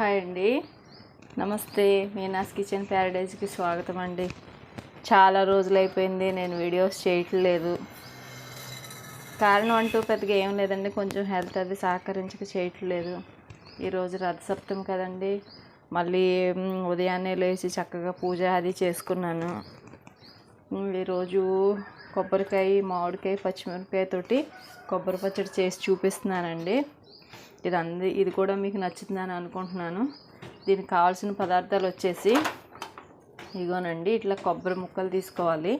Hi అండి, నమస్తే. Meena's kitchen ప్యారడైజ్కి స్వాగతం అండి. చాలా రోజులైపోయింది నేను వీడియోస్ చేయట్లేదు. కారణం అంటూ పెద్దగా ఏం లేదండి, కొంచెం హెల్త్ అది సహకరించక చేయట్లేదు. ఈరోజు రథసప్తమి కదండి, మళ్ళీ ఉదయాన్నే లేచి చక్కగా పూజ అది చేసుకున్నాను. ఈరోజు కొబ్బరికాయ, మామిడికాయ, పచ్చిమిరపకాయ తోటి కొబ్బరి పచ్చడి చేసి చూపిస్తున్నానండి. ఇది కూడా మీకు నచ్చుతుందని అనుకుంటున్నాను. దీనికి కావాల్సిన పదార్థాలు వచ్చేసి ఇగోనండి, ఇట్లా కొబ్బరి ముక్కలు తీసుకోవాలి.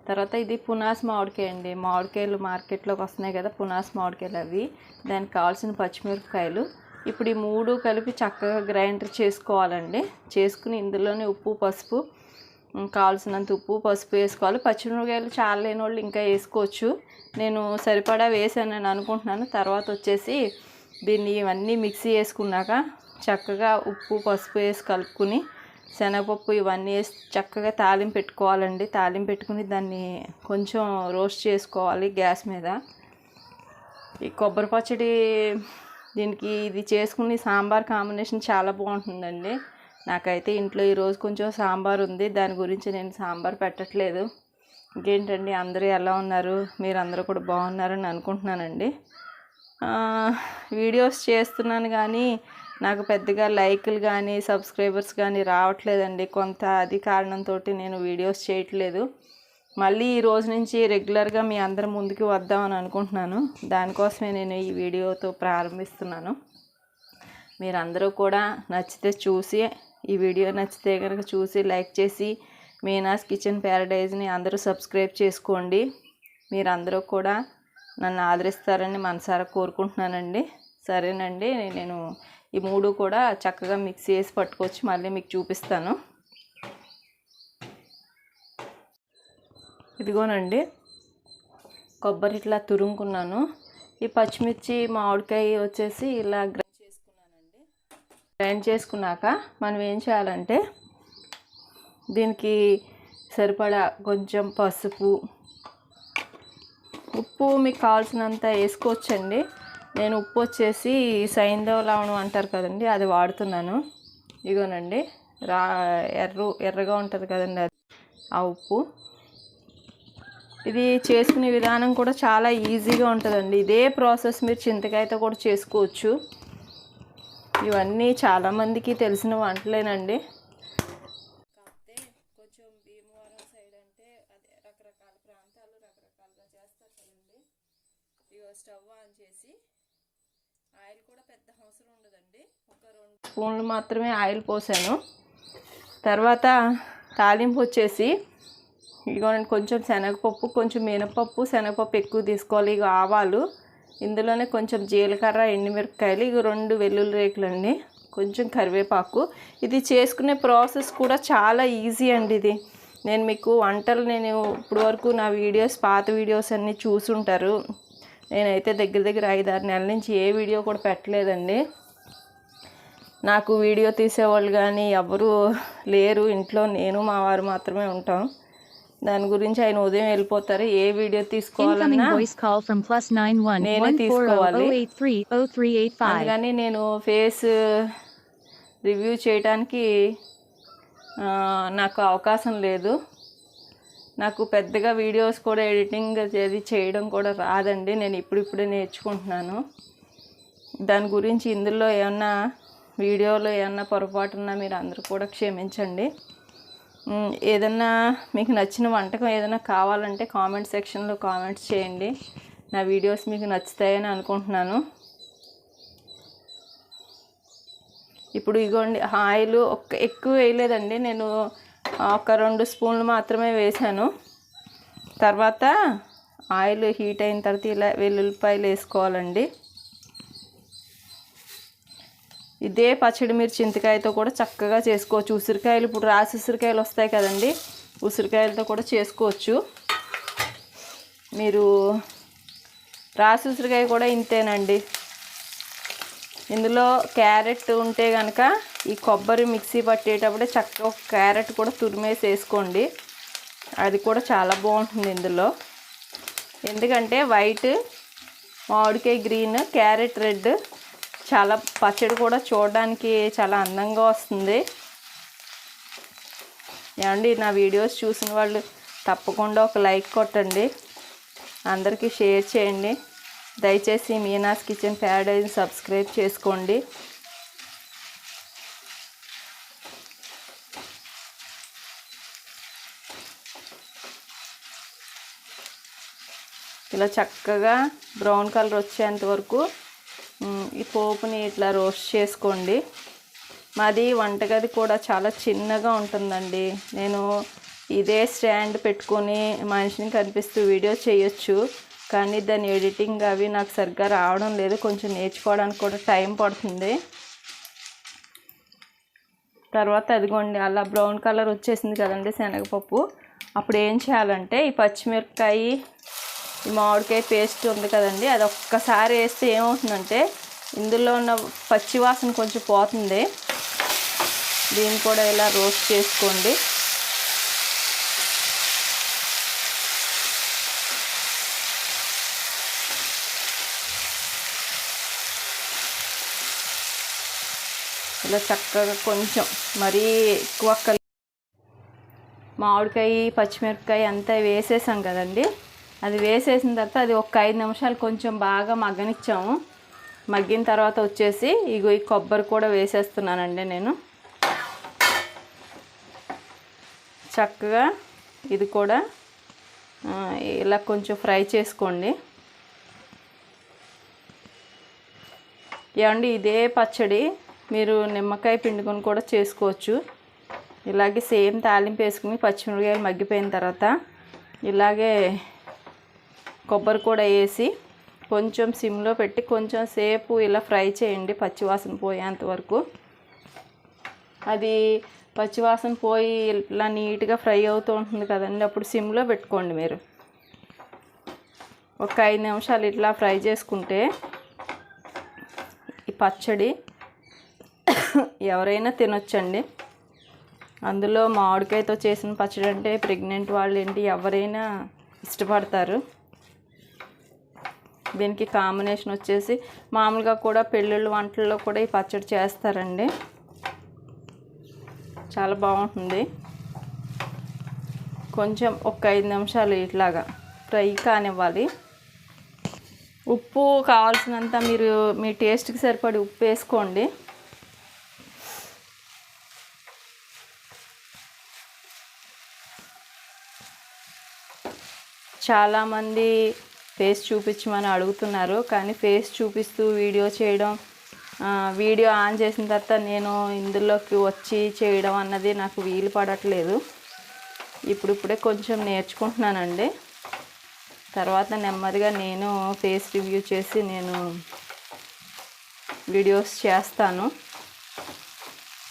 తర్వాత ఇది పునాస్ మామిడికాయ అండి. మామిడికాయలు మార్కెట్లోకి వస్తున్నాయి కదా, పునాస్ మామిడికాయలు అవి. దానికి కావాల్సిన పచ్చిమిరపకాయలు. ఇప్పుడు ఈ మూడు కలిపి చక్కగా గ్రైండర్ చేసుకోవాలండి. చేసుకుని ఇందులోనే ఉప్పు, పసుపు, కావాల్సినంత ఉప్పు, పసుపు వేసుకోవాలి. పచ్చిమిరపకాయలు చాలా లేని వాళ్ళు ఇంకా వేసుకోవచ్చు. నేను సరిపడా వేసానని అనుకుంటున్నాను. తర్వాత వచ్చేసి దీన్ని ఇవన్నీ మిక్సీ వేసుకున్నాక చక్కగా ఉప్పు, పసుపు వేసి కలుపుకుని శనగపప్పు ఇవన్నీ వేసి చక్కగా తాలింపు పెట్టుకోవాలండి. తాలింపు పెట్టుకుని దాన్ని కొంచెం రోస్ట్ చేసుకోవాలి గ్యాస్ మీద. ఈ కొబ్బరి పచ్చడి దీనికి ఇది చేసుకుని సాంబార్ కాంబినేషన్ చాలా బాగుంటుందండి. నాకైతే ఇంట్లో ఈరోజు కొంచెం సాంబార్ ఉంది, దాని గురించి నేను సాంబార్ పెట్టట్లేదు. ఇంకేంటండి, అందరూ ఎలా ఉన్నారు? మీరందరూ కూడా బాగున్నారని అనుకుంటున్నానండి. వీడియోస్ చేస్తున్నాను కానీ నాకు పెద్దగా లైకులు కానీ సబ్స్క్రైబర్స్ కానీ రావట్లేదండి. కొంత అది కారణంతో నేను వీడియోస్ చేయట్లేదు. మళ్ళీ ఈ రోజు నుంచి రెగ్యులర్గా మీ అందరి ముందుకు వద్దామని అనుకుంటున్నాను. దానికోసమే నేను ఈ వీడియోతో ప్రారంభిస్తున్నాను. మీరందరూ కూడా నచ్చితే చూసి, ఈ వీడియో నచ్చితే కనుక చూసి లైక్ చేసి మీనాస్ కిచెన్ ప్యారడైజ్ని అందరూ సబ్స్క్రైబ్ చేసుకోండి. మీరందరూ కూడా నన్ను ఆదరిస్తారని మనసారా కోరుకుంటున్నానండి. సరేనండి, నేను ఈ మూడు కూడా చక్కగా మిక్సీ వేసి పట్టుకొచ్చి మళ్ళీ మీకు చూపిస్తాను. ఇదిగోనండి, కొబ్బరి ఇట్లా తురుముకున్నాను. ఈ పచ్చిమిర్చి, మామిడికాయ వచ్చేసి ఇలా గ్రైండ్ చేసుకున్నానండి. గ్రైండ్ చేసుకున్నాక మనం ఏం చేయాలంటే దీనికి సరిపడా కొంచెం పసుపు, ఉప్పు మీకు కావాల్సినంత వేసుకోవచ్చండి. నేను ఉప్పు వచ్చేసి సైంధవ లవణం అంటారు కదండి, అది వాడుతున్నాను. ఇగోనండి, ఎర్రగా ఉంటుంది కదండి అది, ఆ ఉప్పు. ఇది చేసుకునే విధానం కూడా చాలా ఈజీగా ఉంటుందండి. ఇదే ప్రాసెస్ మీరు చింతకాయతో కూడా చేసుకోవచ్చు. ఇవన్నీ చాలామందికి తెలిసిన వంటలేనండి. కొంచెం భీమవరం సైడ్ అంటే అదే రకరకాల ప్రాంతాలు రకరకాలుగా చేస్తారు కదండి. ఇగో స్టవ్ ఆన్ చేసి, ఆయిల్ కూడా పెద్ద అవసరం ఉండదండి, ఒక 2 స్పూన్లు మాత్రమే ఆయిల్ పోసాను. తర్వాత తాలింపు వచ్చేసి ఇగో కొంచెం శనగపప్పు, కొంచెం మినపప్పు, శనగపప్పు ఎక్కువ తీసుకోవాలి. ఇక ఆవాలు, ఇందులోనే కొంచెం జీలకర్ర, ఎండుమిరపకాయలు, ఇక 2 వెల్లుల్లి రేకులండి, కొంచెం కరివేపాకు. ఇది చేసుకునే ప్రాసెస్ కూడా చాలా ఈజీ అండి. ఇది నేను మీకు వంటలు, నేను ఇప్పుడు వరకు నా వీడియోస్, పాత వీడియోస్ అన్నీ చూసుంటారు. నేనైతే దగ్గర 5-6 నెలల నుంచి ఏ వీడియో కూడా పెట్టలేదండి. నాకు వీడియో తీసేవాళ్ళు కానీ ఎవరు లేరు ఇంట్లో, నేను మా వారు మాత్రమే ఉంటాం. దాని గురించి ఆయన ఉదయం వెళ్ళిపోతారు. ఏ వీడియో తీసుకోవాలన్నా నేనే తీసుకోవాలి. అందుకని నేను ఫేస్ రివ్యూ చేయడానికి నాకు అవకాశం లేదు. నాకు పెద్దగా వీడియోస్ కూడా ఎడిటింగ్ అది చేయడం కూడా రాదండి. నేను ఇప్పుడిప్పుడే నేర్చుకుంటున్నాను. దాని గురించి ఇందులో ఏమన్నా వీడియోలో ఏమన్నా పొరపాటున్నా మీరు అందరూ కూడా క్షమించండి. ఏదన్నా మీకు నచ్చిన వంటకం ఏదైనా కావాలంటే కామెంట్ సెక్షన్లో కామెంట్స్ చేయండి. నా వీడియోస్ మీకు నచ్చుతాయని అనుకుంటున్నాను. ఇప్పుడు ఇగోండి, ఆయిల్ ఎక్కువ వేయలేదండి, నేను ఒక 2 స్పూన్లు మాత్రమే వేసాను. తర్వాత ఆయిల్ హీట్ అయిన తర్వాత ఇలా వెల్లుల్లిపాయలు వేసుకోవాలండి. ఇదే పచ్చడి మీరు చింతకాయతో కూడా చక్కగా చేసుకోవచ్చు. ఉసిరికాయలు, ఇప్పుడు రాసి ఉసిరికాయలు వస్తాయి కదండి, ఉసిరికాయలతో కూడా చేసుకోవచ్చు. మీరు రాసి ఉసిరికాయ కూడా ఇంతేనండి. ఇందులో క్యారెట్ ఉంటే కనుక ఈ కొబ్బరి మిక్సీ పట్టేటప్పుడే చక్కగా ఒక క్యారెట్ కూడా తురిమేసి వేసుకోండి, అది కూడా చాలా బాగుంటుంది ఇందులో. ఎందుకంటే వైట్, మామిడికాయ గ్రీన్, క్యారెట్ రెడ్, చాలా పచ్చడి కూడా చూడడానికి చాలా అందంగా వస్తుంది. ఏమండి, నా వీడియోస్ చూసిన వాళ్ళు తప్పకుండా ఒక లైక్ కొట్టండి, అందరికీ షేర్ చేయండి. దయచేసి మీనాస్ కిచెన్ ప్యారడైజ్ సబ్స్క్రైబ్ చేసుకోండి. ఇలా చక్కగా బ్రౌన్ కలర్ వచ్చేంత వరకు ఈ పోపుని ఇట్లా రోస్ట్ చేసుకోండి. మాది వంటగది కూడా చాలా చిన్నగా ఉంటుందండి. నేను ఇదే స్టాండ్ పెట్టుకొని మనిషిని కనిపిస్తూ వీడియో చేయొచ్చు, కానీ దాని ఎడిటింగ్ అవి నాకు సరిగ్గా రావడం లేదు. కొంచెం నేర్చుకోవడానికి కూడా టైం పడుతుంది. తర్వాత అదిగోండి అలా బ్రౌన్ కలర్ వచ్చేసింది కదండి శనగపప్పు. అప్పుడు ఏం చేయాలంటే ఈ పచ్చిమిరపకాయ, ఈ మామిడికాయ పేస్ట్ ఉంది కదండి, అది ఒక్కసారి వేస్తే ఏమవుతుందంటే ఇందులో ఉన్న పచ్చి వాసన కొంచెం పోతుంది. దీన్ని కూడా ఇలా రోస్ట్ చేసుకోండి. ఇలా చక్కగా కొంచెం మరీ ఎక్కువ మామిడికాయ పచ్చిమిరపకాయ అంతా వేసేసాం కదండి, అది వేసేసిన తర్వాత అది ఒక 5 నిమిషాలు కొంచెం బాగా మగ్గనిచ్చాము. మగ్గిన తర్వాత వచ్చేసి ఇగో ఈ కొబ్బరి కూడా వేసేస్తున్నానండి నేను. చక్కగా ఇది కూడా ఇలా కొంచెం ఫ్రై చేసుకోండి. ఏమండి, ఇదే పచ్చడి మీరు నిమ్మకాయ పిండుకొని కూడా చేసుకోవచ్చు. ఇలాగే సేమ్ తాలింపు వేసుకుని పచ్చిమిరపకాయలు మగ్గిపోయిన తర్వాత ఇలాగే కొబ్బరి కూడా వేసి కొంచెం సిమ్లో పెట్టి కొంచెం సేపు ఇలా ఫ్రై చేయండి, పచ్చివాసన పోయేంత వరకు. అది పచ్చివాసన పోయి ఇలా నీట్గా ఫ్రై అవుతూ ఉంటుంది కదండి, అప్పుడు సిమ్లో పెట్టుకోండి మీరు. ఒక 5 నిమిషాలు ఇట్లా ఫ్రై చేసుకుంటే ఈ పచ్చడి ఎవరైనా తినొచ్చండి. అందులో మామిడికాయతో చేసిన పచ్చడి అంటే ప్రెగ్నెంట్ వాళ్ళు ఏంటి ఎవరైనా ఇష్టపడతారు. దీనికి కాంబినేషన్ వచ్చేసి మామూలుగా కూడా పెళ్ళిళ్ళ వంటల్లో కూడా ఈ పచ్చడి చేస్తారండి, చాలా బాగుంటుంది. కొంచెం ఒక 5 నిమిషాలు ఇట్లాగా ఫ్రై కానివ్వాలి. ఉప్పు కావాల్సినంత మీరు మీ టేస్ట్కి సరిపడి ఉప్పు వేసుకోండి. చాలామంది ఫేస్ చూపించమని అడుగుతున్నారు, కానీ ఫేస్ చూపిస్తూ వీడియో చేయడం, వీడియో ఆన్ చేసిన తర్వాత నేను ఇందులోకి వచ్చి చేయడం అన్నది నాకు వీలు పడట్లేదు. ఇప్పుడిప్పుడే కొంచెం నేర్చుకుంటున్నానండి. తర్వాత నెమ్మదిగా నేను ఫేస్ రివ్యూ చేసి నేను వీడియోస్ చేస్తాను.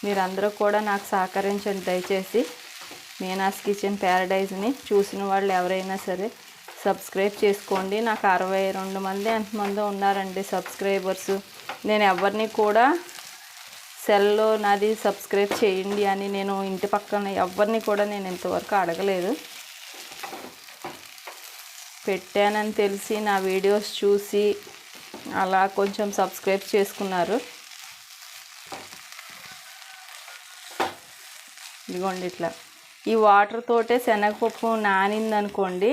మీరందరూ కూడా నాకు సహకరించండి దయచేసి. మీనాస్ కిచెన్ ప్యారడైజ్ని చూసిన వాళ్ళు ఎవరైనా సరే సబ్స్క్రైబ్ చేసుకోండి. నాకు 62 మంది ఎంతమంది ఉన్నారండి సబ్స్క్రైబర్స్. నేను ఎవరిని కూడా సెల్లో నాది సబ్స్క్రైబ్ చేయండి అని నేను ఇంటి పక్కన ఎవరిని కూడా నేను ఇంతవరకు అడగలేదు. పెట్టానని తెలిసి నా వీడియోస్ చూసి అలా కొంచెం సబ్స్క్రైబ్ చేసుకున్నారు. ఇదిగోండి ఇట్లా ఈ వాటర్ తోటే శనగపప్పు నానిందనుకోండి,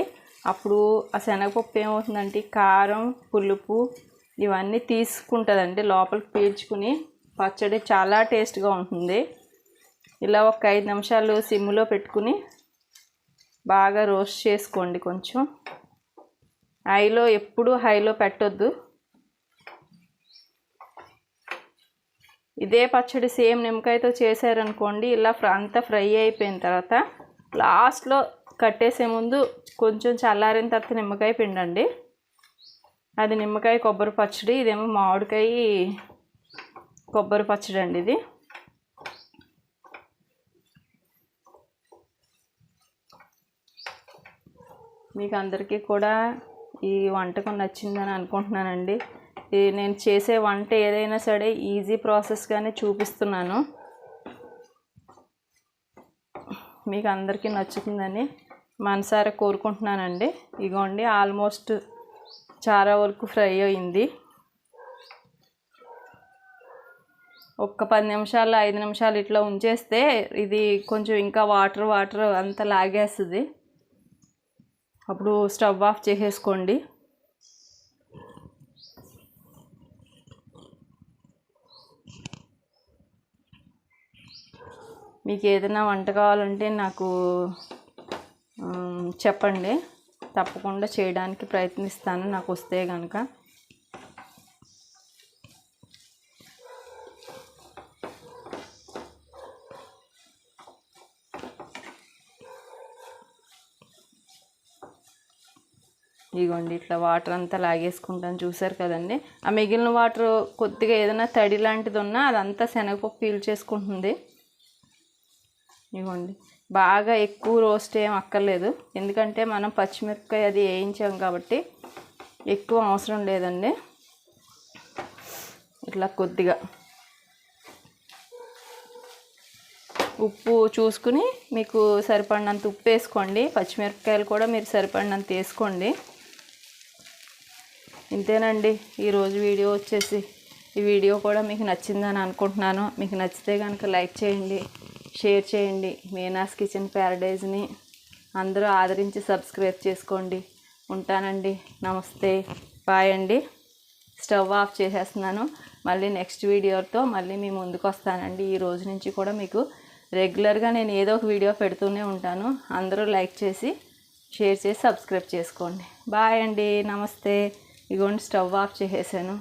అప్పుడు ఆ శనగపప్పు ఏమవుతుందంటే కారం, పులుపు ఇవన్నీ తీసుకుంటుందండి, లోపలికి పీల్చుకుని పచ్చడి చాలా టేస్ట్గా ఉంటుంది. ఇలా ఒక 5 నిమిషాలు సిమ్లో పెట్టుకుని బాగా రోస్ట్ చేసుకోండి. కొంచెం ఎప్పుడు హైలో పెట్టొద్దు. ఇదే పచ్చడి సేమ్ నిమ్మకాయతో చేశారనుకోండి, ఇలా అంతా ఫ్రై అయిపోయిన తర్వాత లాస్ట్లో కట్టేసే ముందు కొంచెం చల్లారిన తర్వాత నిమ్మకాయ పిండండి. అది నిమ్మకాయ కొబ్బరి పచ్చడి, ఇదేమో మామిడికాయ కొబ్బరి పచ్చడి అండి. ఇది మీకు అందరికీ కూడా ఈ వంటకం నచ్చిందని అనుకుంటున్నానండి. నేను చేసే వంట ఏదైనా సరే ఈజీ ప్రాసెస్గానే చూపిస్తున్నాను. మీకు అందరికీ నచ్చుతుందని మనసారా కోరుకుంటున్నానండి. ఇగోండి ఆల్మోస్ట్ చాలా వరకు ఫ్రై అయింది. ఒక్క 10 నిమిషాలు 5 నిమిషాలు ఇట్లా ఉంచేస్తే ఇది కొంచెం ఇంకా వాటర్ అంతా లాగేస్తుంది. అప్పుడు స్టవ్ ఆఫ్ చేసేసుకోండి. మీకు ఏదైనా వంట కావాలంటే నాకు చెప్పండి, తప్పకుండా చేయడానికి ప్రయత్నిస్తాను నాకు వస్తే కనుక. ఇదిగోండి ఇట్లా వాటర్ అంతా లాగేసుకుంటాను, చూసారు కదండి. ఆ మిగిలిన వాటర్ కొద్దిగా ఏదైనా తడి లాంటిది ఉన్నా అదంతా శనగపప్పు పీల్చేసుకుంటుంది. ఇదిగోండి బాగా ఎక్కువ రోస్ట్ ఏం అక్కర్లేదు, ఎందుకంటే మనం పచ్చిమిరపకాయ అది వేయించాం కాబట్టి ఎక్కువ అవసరం లేదండి. ఇట్లా కొద్దిగా ఉప్పు చూసుకుని మీకు సరిపడినంత ఉప్పు వేసుకోండి. పచ్చిమిరపకాయలు కూడా మీరు సరిపడినంత వేసుకోండి. ఇంతేనండి ఈరోజు వీడియో వచ్చేసి. ఈ వీడియో కూడా మీకు నచ్చిందని అనుకుంటున్నాను. మీకు నచ్చితే కనుక లైక్ చేయండి, షేర్ చేయండి. మీనాస్ కిచెన్ ప్యారడైజ్ని అందరూ ఆదరించి సబ్స్క్రైబ్ చేసుకోండి. ఉంటానండి. నమస్తే, బాయ్ అండి. స్టవ్ ఆఫ్ చేసేస్తున్నాను. మళ్ళీ నెక్స్ట్ వీడియోతో మళ్ళీ మీ ముందుకు వస్తానండి. ఈ రోజు నుంచి కూడా మీకు రెగ్యులర్గా నేను ఏదో ఒక వీడియో పెడుతూనే ఉంటాను. అందరూ లైక్ చేసి షేర్ చేసి సబ్స్క్రైబ్ చేసుకోండి. బాయ్ అండి, నమస్తే. ఇగోండి స్టవ్ ఆఫ్ చేసేసాను.